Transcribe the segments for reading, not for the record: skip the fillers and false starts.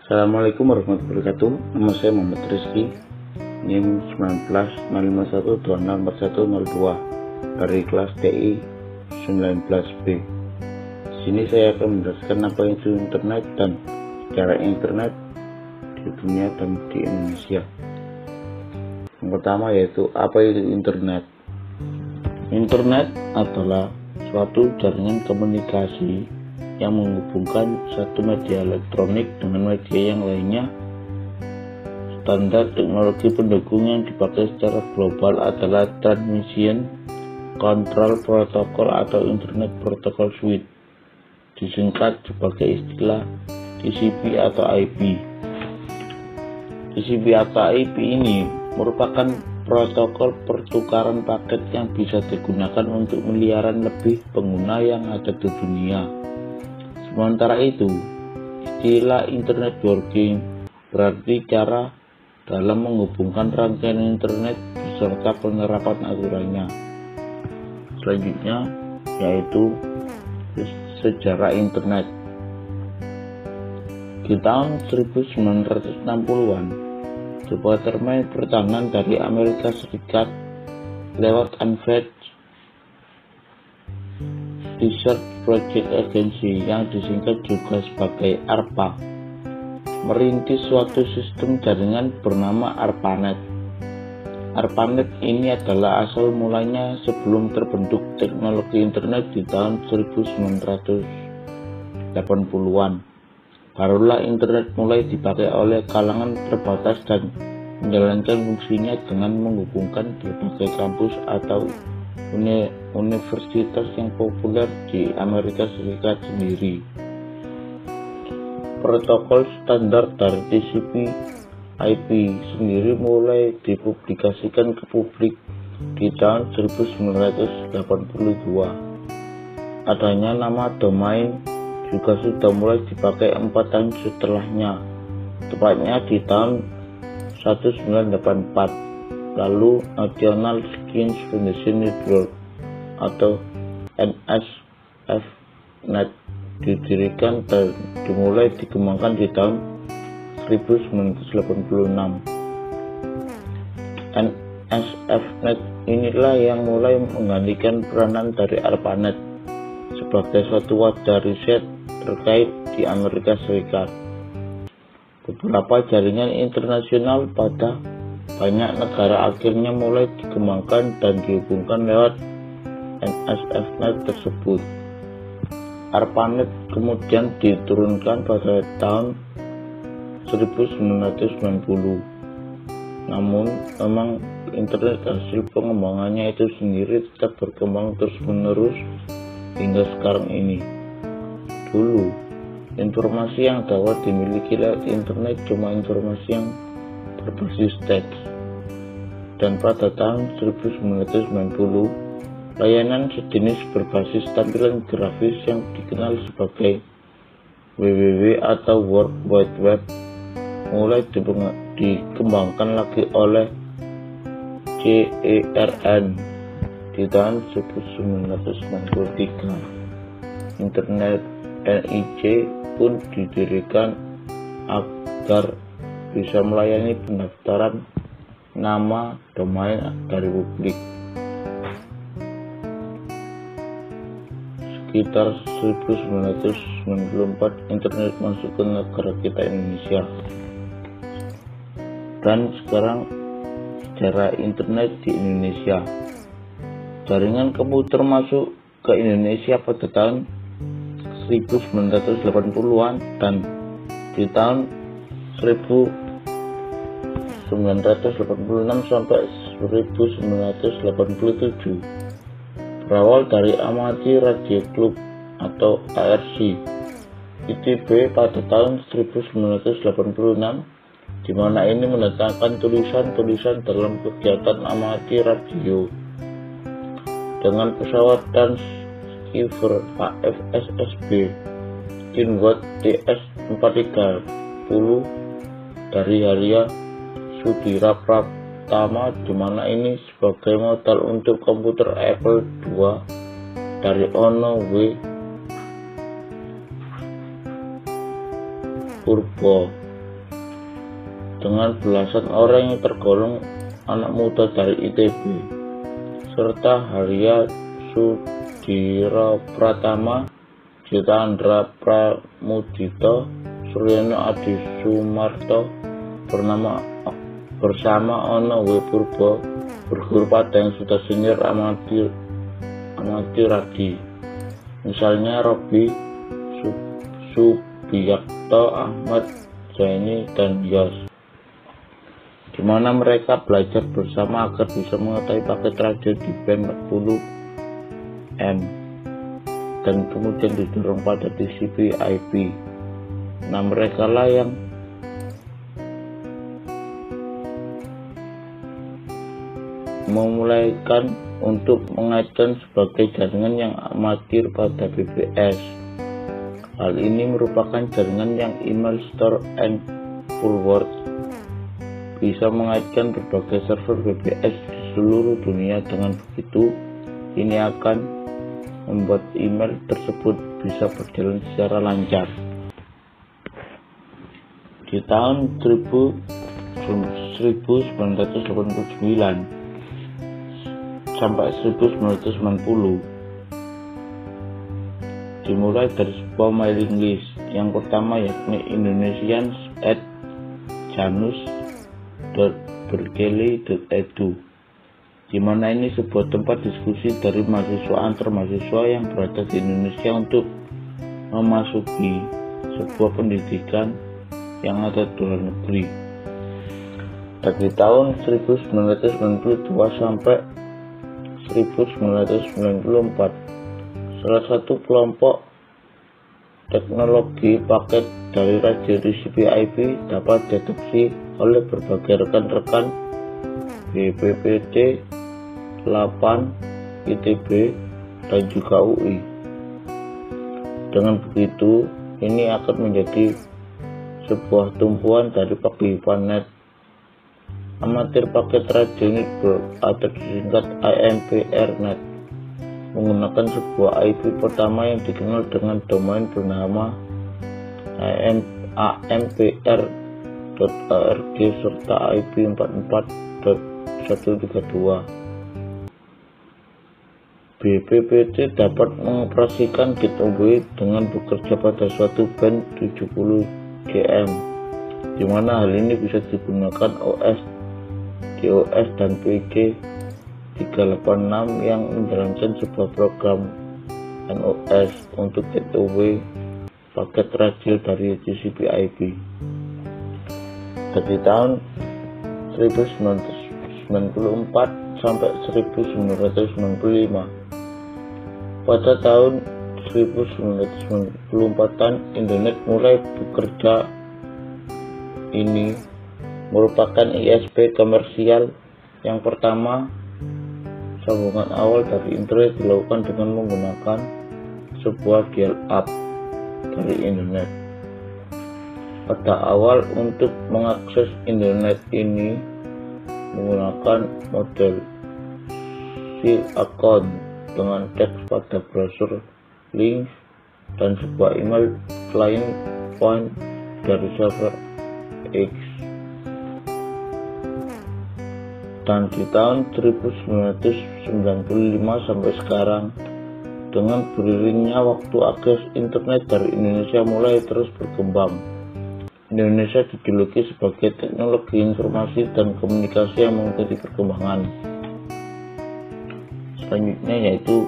Assalamualaikum warahmatullahi wabarakatuh. Nama saya Muhammad Rizky, NIM 1965126102 dari kelas TI 19B. Di sini saya akan menjelaskan apa itu internet dan sejarah internet di dunia dan di Indonesia. Yang pertama yaitu apa itu internet. Internet adalah suatu jaringan komunikasi yang menghubungkan satu media elektronik dengan media yang lainnya. Standar teknologi pendukung yang dipakai secara global adalah Transmission Control Protocol atau Internet Protocol Suite, disingkat sebagai istilah TCP atau IP. TCP atau IP ini merupakan protokol pertukaran paket yang bisa digunakan untuk miliaran lebih pengguna yang ada di dunia. Sementara itu, istilah Internet Working berarti cara dalam menghubungkan rangkaian internet beserta penerapan aturannya. Selanjutnya yaitu sejarah internet. Di tahun 1960-an, sebuah termin pertahanan dari Amerika Serikat lewat Advanced Research Project Agency yang disingkat juga sebagai ARPA merintis suatu sistem jaringan bernama ARPANET. ARPANET ini adalah asal mulanya sebelum terbentuk teknologi internet di tahun 1980-an. Barulah internet mulai dipakai oleh kalangan terbatas dan menjalankan fungsinya dengan menghubungkan berbagai kampus atau universitas yang populer di Amerika Serikat sendiri. Protokol standar dari TCP IP sendiri mulai dipublikasikan ke publik di tahun 1982. Adanya nama domain juga sudah mulai dipakai 4 tahun setelahnya, tepatnya di tahun 1984. Lalu National Science Foundation Network atau NSFNet didirikan dan dimulai dikembangkan di tahun 1986. NSFNet inilah yang mulai menggantikan peranan dari ARPANET sebagai suatu wadah riset terkait di Amerika Serikat. Beberapa jaringan internasional pada banyak negara akhirnya mulai dikembangkan dan dihubungkan lewat NSFNet tersebut. ARPANET kemudian diturunkan pada tahun 1990. Namun memang internet hasil pengembangannya itu sendiri tetap berkembang terus-menerus hingga sekarang ini. Dulu, informasi yang dapat dimiliki lewat internet cuma informasi yang berbasis teks, dan pada tahun 1990 layanan sejenis berbasis tampilan grafis yang dikenal sebagai WWW atau World Wide Web mulai dikembangkan lagi oleh CERN di tahun 1993. Internet NIC pun didirikan agar bisa melayani pendaftaran nama domain dari publik. Sekitar 1994 internet masuk ke negara kita Indonesia. Dan sekarang sejarah internet di Indonesia. Jaringan komputer masuk ke Indonesia pada tahun 1980-an dan di tahun 1986 sampai 1987 berawal dari Amati Radio Club atau ARC ITB pada tahun 1986, di mana ini mendatangkan tulisan-tulisan dalam kegiatan amati radio dengan pesawat transceiver AFSSB Kinwatt TS-4310 dari Haria Sudira Pratama, di mana ini sebagai modal untuk komputer Apple II dari Ono W. Purbo dengan belasan orang yang tergolong anak muda dari ITB, serta Harya Sudiro Pratama, Jita Andra Pramudito, Suryono Adi Sumarto, bersama Ono W. Purbo, berguru pada yang sudah senior amati Radi, misalnya Robi Subiyakto, Ahmad Zaini, dan Yos, di mana mereka belajar bersama agar bisa mengetahui paket radio di band 40M dan kemudian didorong pada TCP IP. Nah, mereka lah yang memulaikan untuk mengaitkan sebagai jaringan yang amatir pada BBS. Hal ini merupakan jaringan yang email store and forward bisa mengaitkan berbagai server BBS di seluruh dunia. Dengan begitu, ini akan membuat email tersebut bisa berjalan secara lancar. Di tahun 1989 sampai 1990 dimulai dari sebuah mailing list. Yang pertama yakni indonesians@janus.berkeley.edu, di mana ini sebuah tempat diskusi dari mahasiswa antar mahasiswa yang berada di Indonesia untuk memasuki sebuah pendidikan yang ada di luar negeri. Dari tahun 1992 sampai 1994, salah satu kelompok teknologi paket dari radio TCP IP dapat diadopsi oleh berbagai rekan-rekan BPPT 8, ITB, dan juga UI. Dengan begitu, ini akan menjadi sebuah tumpuan dari paguyuban net. Amatir paket radio ini atau disingkat IMPR-net menggunakan sebuah IP pertama yang dikenal dengan domain bernama ampr.org serta IP 44.132. BPPT dapat mengoperasikan gateway dengan bekerja pada suatu band 70 GM, di mana hal ini bisa digunakan OS, DOS, dan PG 386 yang menjalankan sebuah program NOS untuk gateway paket radio dari TCP IP. Dari tahun 1994 sampai 1995. Pada tahun 1994-an, Internet mulai bekerja. Ini merupakan ISP komersial yang pertama. Sambungan awal dari internet dilakukan dengan menggunakan sebuah dial-up dari internet. Pada awal, untuk mengakses internet ini menggunakan model seal account dengan teks pada browser, link, dan sebuah email client point dari server X. Dan di tahun 1995 sampai sekarang, dengan beriringnya waktu, akses internet dari Indonesia mulai terus berkembang. Indonesia dijuluki sebagai teknologi informasi dan komunikasi yang mengikuti perkembangan. Selanjutnya yaitu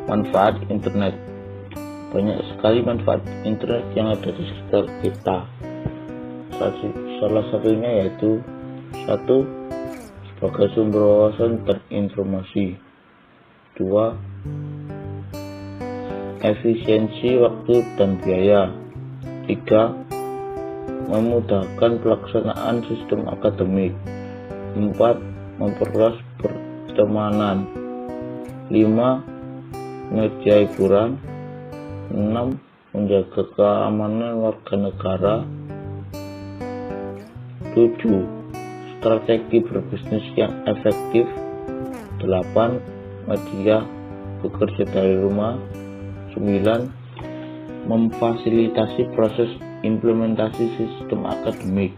manfaat internet. Banyak sekali manfaat internet yang ada di sekitar kita. Salah satunya yaitu 1. Sebagai sumber wawasan dan informasi. 2. Efisiensi waktu dan biaya. 3. Memudahkan pelaksanaan sistem akademik. 4. Memperluas pertemanan. 5. Media hiburan. 6. Menjaga keamanan warga negara. 7. Strategi berbisnis yang efektif. 8. Media bekerja dari rumah. 9. Memfasilitasi proses implementasi sistem akademik.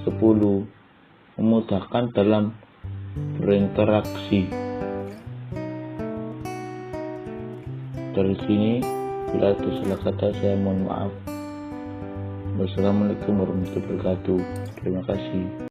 10. Memudahkan dalam berinteraksi. Dari sini, bila ada salah kata saya mohon maaf. Wassalamualaikum warahmatullahi wabarakatuh. Terima kasih.